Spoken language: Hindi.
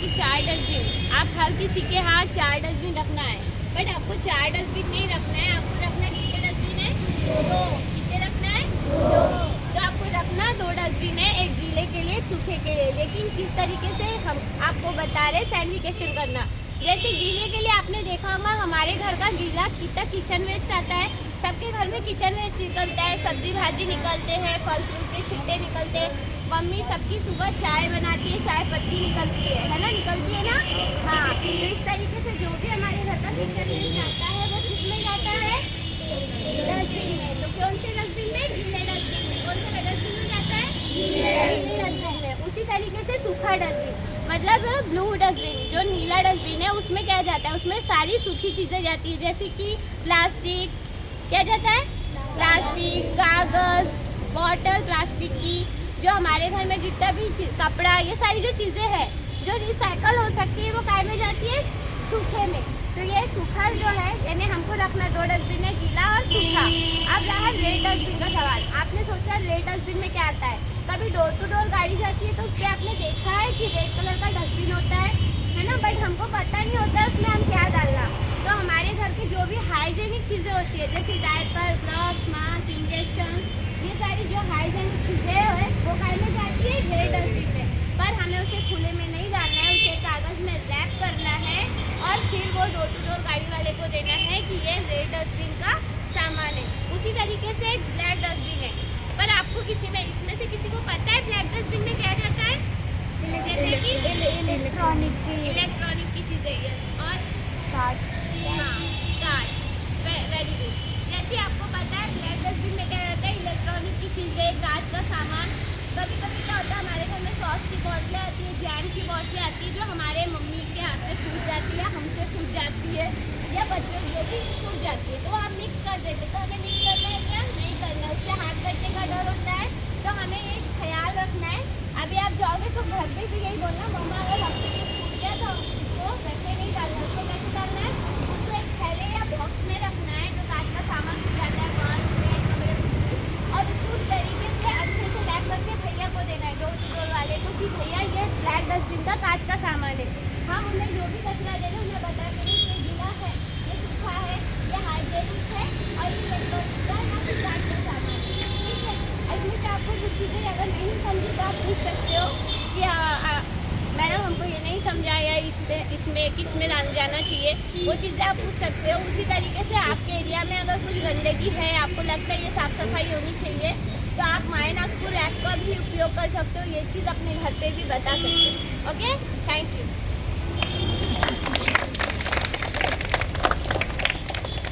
कि 4 डस्टबिन, आप हर किसी के यहाँ 4 डस्टबिन रखना है, बट आपको 4 डस्टबिन नहीं रखना है, आपको रखना है कितने डस्टबिन है? 2। कितने रखना है? 2। तो आपको रखना 2 डस्टबिन है, एक गीले के लिए, सूखे के लिए। लेकिन किस तरीके से हम आपको बता रहे सैनिटाइजेशन करना। जैसे गीले के लिए आपने देखा होगा हमारे घर का गीला कितना किचन वेस्ट आता है, सबके घर में किचन वेस्ट निकलता है, सब्जी भाजी निकलते हैं, फल फ्रूट के छिलके निकलते हैं। मम्मी सबकी सुबह चाय बनाती है, चाय पत्ती निकलती है ना, निकलती है ना। हाँ, तो इस तरीके से जो भी हमारे घर का किचन वेस्ट आता है वो किसमें जाता है? डस्टबिन में। तो कौन से डस्टबिन में? गीले डस्टबिन में। कौन से डस्टबिन में जाता है? गीले डस्टबिन में। उसी तरीके से सूखा डस्टबिन मतलब ब्लू डस्टबिन, जो नीला डस्टबिन है उसमें क्या जाता है? उसमें सारी सूखी चीज़ें जाती है, जैसे कि प्लास्टिक, क्या जाता है? प्लास्टिक, कागज़, बॉटल प्लास्टिक की, जो हमारे घर में जितना भी कपड़ा, ये सारी जो चीज़ें हैं जो रिसाइकल हो सकती है वो काय में जाती है? सूखे में। तो ये सूखा जो है यानी हमको रखना 2 डस्टबिन है, गीला और सूखा। अब रहा रेड डस्टबिन का सवाल। आपने सोचा रेड डस्टबिन में क्या आता है? कभी डोर टू डोर गाड़ी जाती है तो उससे आपने देखा है कि रेड कलर का डस्टबिन होता है ना, बट हमको पता नहीं होता है उसमें हम क्या डालना। तो हमारे घर की जो भी हाइजेनिक चीज़ें होती है, जैसे डायपर, ग्लव्स, मास्क, इंजेक्शन, ये सारी जो हाइजेनिक चीज़ें है वो काय में जाती है? रेड डस्टबिन में। पर हमें उसे खुले में नहीं डालना है, उसे कागज़ में रैप करना है और फिर वो डोर टू डोर गाड़ी वाले को देना है कि ये रेड डस्टबिन का सामान है। उसी तरीके से एक ब्लैक डस्टबिन है, पर आपको किसी में इसमें से किसी को पता है ब्लैक डस्टबिन में क्या जाता है? जैसे कि इलेक्ट्रॉनिक की चीज़ें है और कांच। हाँ, कांच, वेरी गुड। जैसे आपको पता है ब्लैक डस्टबिन में क्या रहता है? इलेक्ट्रॉनिक की चीज़ें, कांच का सामान। कभी कभी क्या होता है हमारे घर में सॉस की बोतलें आती है, जैम की बोतलें आती है, जो हमारे मम्मी के हाथ से फूट जाती है, हमसे फूट जाती है, या बच्चों जो भी फूट जाती है, तो वो हम मिक्स कर देते हैं। तो हमें मिक्स करना है क्या? नहीं करना, उससे हाथ कटने का डर होता है। तो हमें ये ख्याल रखना है। अभी आप जाओगे तो घर पे भी यही बोलना, मम्मा अगर हमसे ये फूट गया तो उसको वैसे नहीं डालना, उसको कैसे डालना है? उसको एक थैले या बॉक्स में रखना है जो कांच का सामान फूट जाता है, कांच, प्लेट वगैरह कुछ भी, और उसको उस तरीके से अच्छे से रैप करके भैया को देना है, डोर टू डोर वाले को, कि भैया ये ब्लैक डस्टबिन का कांच का सामान है। हम उन्हें जो भी कचरा दे रहे हैं उन्हें बता दें ये गीला है, ये सूखा है, ये हाइजेनिक है और ये इलेक्ट्रॉनिक का या फिर कांच का सामान है। ठीक है, इसमें से आपको कुछ चीज़ें अगर नहीं समझी तो आप पूछ सकते हो कि मैडम हमको ये नहीं समझा या इसमें किस में जाना चाहिए, वो चीज़ें आप पूछ सकते हो। उसी तरीके से आपके एरिया में अगर कुछ गंदगी है, आपको लगता है ये साफ़ सफाई होनी चाहिए, तो आप माय नागपुर ऐप का भी उपयोग कर सकते हो, ये चीज़ अपने घर पे भी बता सकते हो। Okay, thank you.